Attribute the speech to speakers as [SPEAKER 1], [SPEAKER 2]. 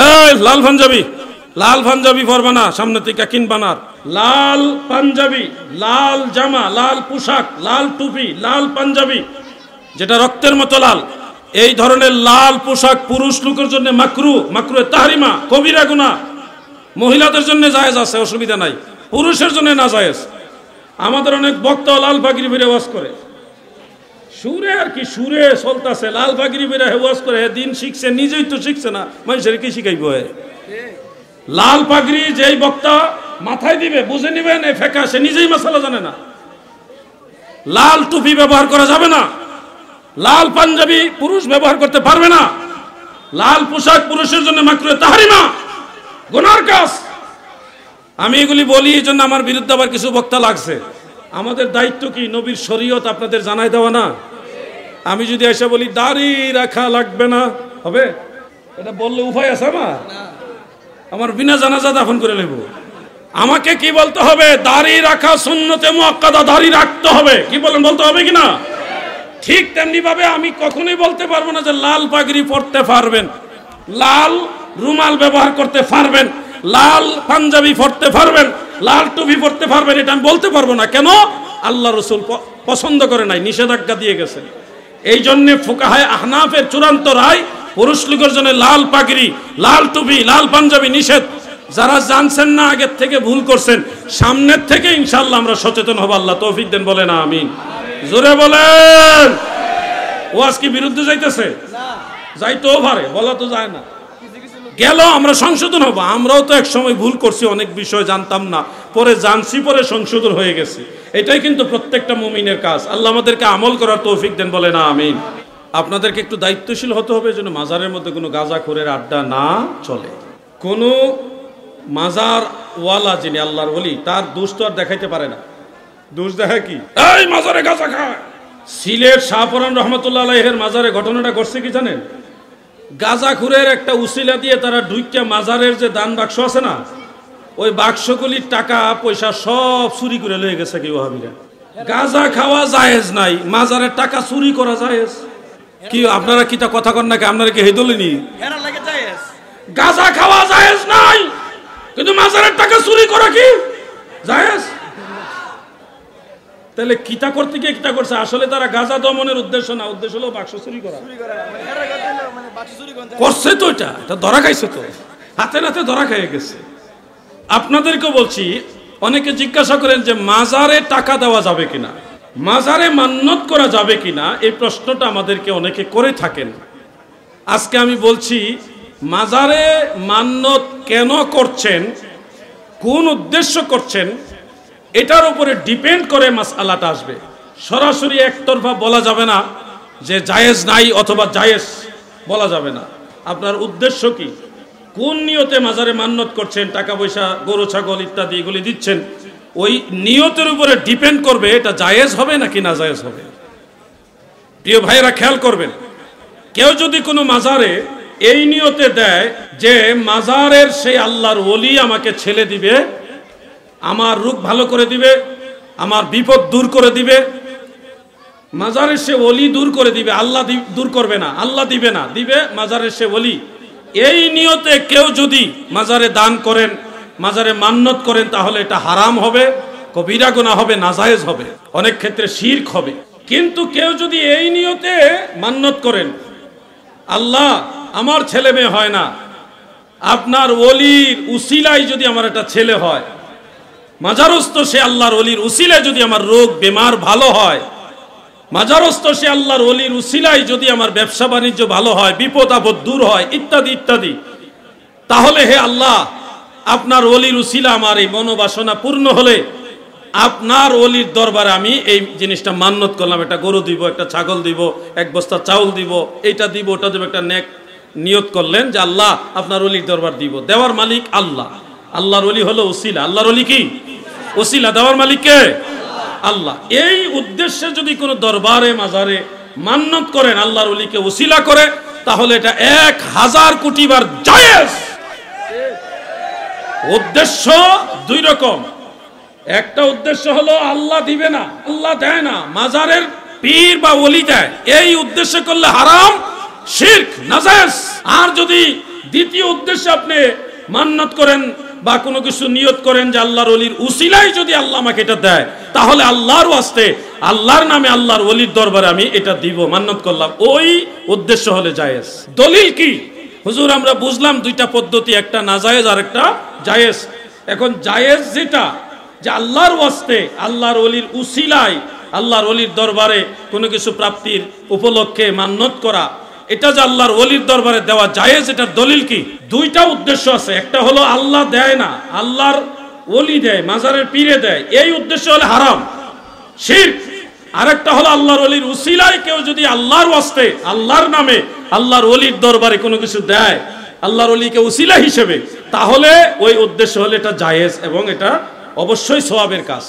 [SPEAKER 1] এই লাল পাঞ্জাবি পরবা না, সামনে থেকে কিনবা না। লাল পাঞ্জাবি, লাল জামা, লাল পোশাক, লাল টুপি, লাল পাঞ্জাবি যেটা রক্তের মতো লাল, এই ধরনের লাল পোশাক পুরুষ লোকের জন্য মাকরু তাহরিমা, কবিরা গুনাহ। মহিলাদের জন্য জায়েজ আছে, অসুবিধা নাই, পুরুষের জন্য না জায়েজ। আমাদের অনেক বক্তা লাল পাগড়ি পরে ওয়াজ করে, সুরে আর কি সুরে চলতেছে, লাল পাগড়ি পরে ওয়াজ করে, দিন শিখছে, নিজেই তো শিখছে না, মানুষের কি শিখাইব? লাল পাগড়ি যেই বক্তা মাথায় দিবে বুঝে নিবেন এ ফেকা, সে নিজেই মাসালা জানে না। লাল টুপি ব্যবহার করা যাবে না, লাল পাঞ্জাবি পুরুষ ব্যবহার করতে পারবে না, লাল পোশাক পুরুষের জন্য মাকরুহ তাহরিমা, গুনার কাজ। আমি এগুলি বলি এই জন্য আমার বিরুদ্ধে আবার কিছু বক্তা লাগছে। আমাদের দায়িত্ব কি নবীর শরীয়ত আপনাদের জানাই দেওয়া না? আমি যদি এসে বলি দাড়ি রাখা লাগবে না, হবে? এটা বললে উপায় আছে আমার বিনা জানাজা দাফন করে নেব। আমাকে কি বলতে হবে? দাড়ি রাখা সুন্নতে মুআক্কাদা, দাড়ি রাখতে হবে। কি বলেন, বলতে হবে কিনা? ঠিক তেমনি ভাবে আমি কখনোই বলতে পারবো না যে লাল পাগড়ি পরতে পারবেন, লাল রুমাল ব্যবহার করতে পারবেন, লাল পাঞ্জাবি পরতে পারবেন, লাল টুপি পরতে পারবেন, এটা আমি বলতে পারবো না। কেন? আল্লাহ রাসূল পছন্দ করে নাই, নিষেধাজ্ঞা দিয়ে গেছেন। এই জন্য ফুকাহায়ে আহনাফের চূড়ান্ত রায়, পুরুষ লোকের জন্য লাল পাগড়ি, লাল টুপি, লাল পাঞ্জাবি নিষেধ। যারা জানছেন না আগের থেকে ভুল করছেন, সামনের থেকে ইনশাআল্লাহ আমরা সচেতন হব। আল্লাহ তৌফিক দেন, বলেন আমিন। জোরে বলেন। ওয়াজ কি বিরুদ্ধে যাইতেছে? যাইতেও পারে, বলা তো যায় না। গেল আমরা সংশোধন হব। আমরাও তো এক সময় ভুল করছি, অনেক বিষয় জানতাম না, পরে জানছি, পরে সংশোধন হয়ে গেছে। এটাই কিন্তু প্রত্যেকটা মুমিনের কাজ। আল্লাহ আমাদেরকে আমল করার তৌফিক দেন, বলে না আমিন। আপনাদেরকে একটু দায়িত্বশীল হতে হবে যেন মাজারের মধ্যে কোনো গাঁজাখোরের আড্ডা না চলে। কোনো মাজার ওয়ালা যিনি আল্লাহর ওলি, তার দোষ তো আর দেখাইতে পারে না। দোষ দেখায় কি? এই মাজারে গাঁজা খায়। সিলেট শাহপরান রহমতুল্লাহ আলাইহির মাজারে ঘটনাটা ঘটছে কি জানেন? গাঁজাখুরের একটা উসিলা দিয়ে তারা ঢুইকা মাজারের যে দান বাক্স আছে না, ওই বাক্সগুলির টাকা পয়সা সব চুরি করে লয়ে গেছে কি ওয়াহাবিরা। গাঁজা খাওয়া জায়েজ নাই, মাজারের টাকা চুরি করা জায়েজ। কি আপনারা কি তা কথা কন নাকি? আপনারা কি হেদলেনি? গাঁজা খাওয়া জায়েজ নাই, কিন্তু মাজারের টাকা চুরি করা কি জায়েজ? তাহলে কিতা করতে গিয়ে কিতা করছে? আসলে তারা গাঁজা দমনের উদ্দেশ্য না, উদ্দেশ্য হলো বাক্স চুরি করা। করছে তো, এটা ধরা খাইছে তো, হাতে নাতে ধরা খাইয়ে গেছে। আপনাদেরকে বলছি, অনেকে জিজ্ঞাসা করেন যে মাজারে টাকা দেওয়া যাবে কিনা, মাজারে মান্নত করা যাবে কিনা, এই প্রশ্নটা আমাদেরকে অনেকে করে থাকেন। আজকে আমি বলছি, মাজারে মান্নত কেন করছেন, কোন উদ্দেশ্য করছেন, এটার উপরে ডিপেন্ড করে মাসআলাটা আসবে। সরাসরি একতরফা বলা যাবে না যে জায়েজ নাই অথবা জায়েজ, বলা যাবে না। আপনার উদ্দেশ্য কি, কোন নিয়তে মাজারে মান্নত করছেন, টাকা পয়সা গরু ছাগল ইত্যাদি এগুলি দিচ্ছেন, ওই নিয়তের উপরে ডিপেন্ড করবে এটা জায়েজ হবে নাকি না জায়েজ হবে। প্রিয় ভাইরা খেয়াল করবেন, কেউ যদি কোনো মাজারে এই নিয়তে দেয় যে মাজারের সেই আল্লাহর ওলি আমাকে ছেলে দিবে, আমার রূপ ভালো করে দিবে, আমার বিপদ দূর করে দিবে, মাজারের সে ওলি দূর করে দিবে, আল্লাহ দূর করবে না, আল্লাহ দিবে না, দিবে মাজারের সে ওলি, এই নিয়তে কেউ যদি মাজারে দান করেন, মাজারে মান্নত করেন, তাহলে এটা হারাম হবে, কবিরা গুনাহ হবে, নাজায়েজ হবে, অনেক ক্ষেত্রে শিরক হবে। কিন্তু কেউ যদি এই নিয়তে মান্নত করেন, আল্লাহ আমার ছেলে মেয়ে হয় না, আপনার ওলির উসিলায় যদি আমার একটা ছেলে হয়, মাজারস্থ সে আল্লাহর ওলির উসিলায় যদি আমার রোগ বেমার ভালো হয়, মাজারস্থ সে আল্লাহর ওলির উসিলায় যদি আমার ব্যবসা বাণিজ্য ভালো হয়, বিপদ আপদ দূর হয়, ইত্যাদি ইত্যাদি, তাহলে হে আল্লাহ আপনার ওলির উসিলা আমার এই মনোবাসনা পূর্ণ হলে আপনার ওলির দরবারে আমি এই জিনিসটা মান্নত করলাম, একটা গরু দিব, একটা ছাগল দিব, এক বস্তা চাউল দিব, এইটা দিব, ওটা দিব, একটা নেক নিয়ত করলেন যে আল্লাহ আপনার ওলির দরবার দিব। দেওয়ার মালিক আল্লাহ, আল্লাহর ওলি হলো উসিলা। আল্লাহর ওলি কি? উসিলা। দেওয়ার মালিক কে? আল্লাহ। এই উদ্দেশ্যে যদি কোনো দরবারে মাজারে মান্নত করেন, আল্লাহর ওলিকে উসিলা করে, তাহলে এটা 1000 কোটি বার জায়েজ। উদ্দেশ্য দুই রকম, একটা উদ্দেশ্য হলো আল্লাহ দিবে না, আল্লাহ দেয় না, মাজারের পীর বা ওলি দেয়, এই উদ্দেশ্য করলে হারাম, শিরক, নাজায়েজ। আর যদি দ্বিতীয় উদ্দেশ্যে আপনি মান্নাত করেন বা কোনো কিছু নিয়ত করেন যে আল্লাহর ওলির উসিলায় যদি আল্লাহ আমাকে এটা দেয় তাহলে আল্লাহর ওয়াস্তে আল্লাহর নামে আল্লাহর ওলির দরবারে আমি এটা দিব, মান্নাত করলাম, ওই উদ্দেশ্য হলে জায়েজ। দলিল কি? হুজুর আমরা বুঝলাম দুইটা পদ্ধতি, একটা নাজায়েজ আর একটা জায়েজ। এখন জায়েজ যেটা, যে আল্লাহর ওয়াস্তে আল্লাহর ওলির উসিলায় আল্লাহর ওলির দরবারে কোনো কিছু প্রাপ্তির উপলক্ষে মান্নত করা, এটা যে আল্লাহর ওলির দরবারে দেওয়া জায়েজ, এটার দলিল কি? দুইটা উদ্দেশ্য আছে। একটা হলো আল্লাহ দেয় না, আল্লাহর ওলি দেয়, মাজারের পীরে দেয়, এই উদ্দেশ্য হলে হারাম, শিরক। আরেকটা হলো আল্লাহর ওলির উসিলায় কেউ যদি আল্লাহর ওয়াস্তে আল্লাহর নামে আল্লাহর ওলির দরবারে কোনো কিছু দেয় আল্লাহর ওলিকে উসিলা হিসেবে, তাহলে ওই উদ্দেশ্য হলে এটা জায়েজ এবং এটা অবশ্যই সওয়াবের কাজ।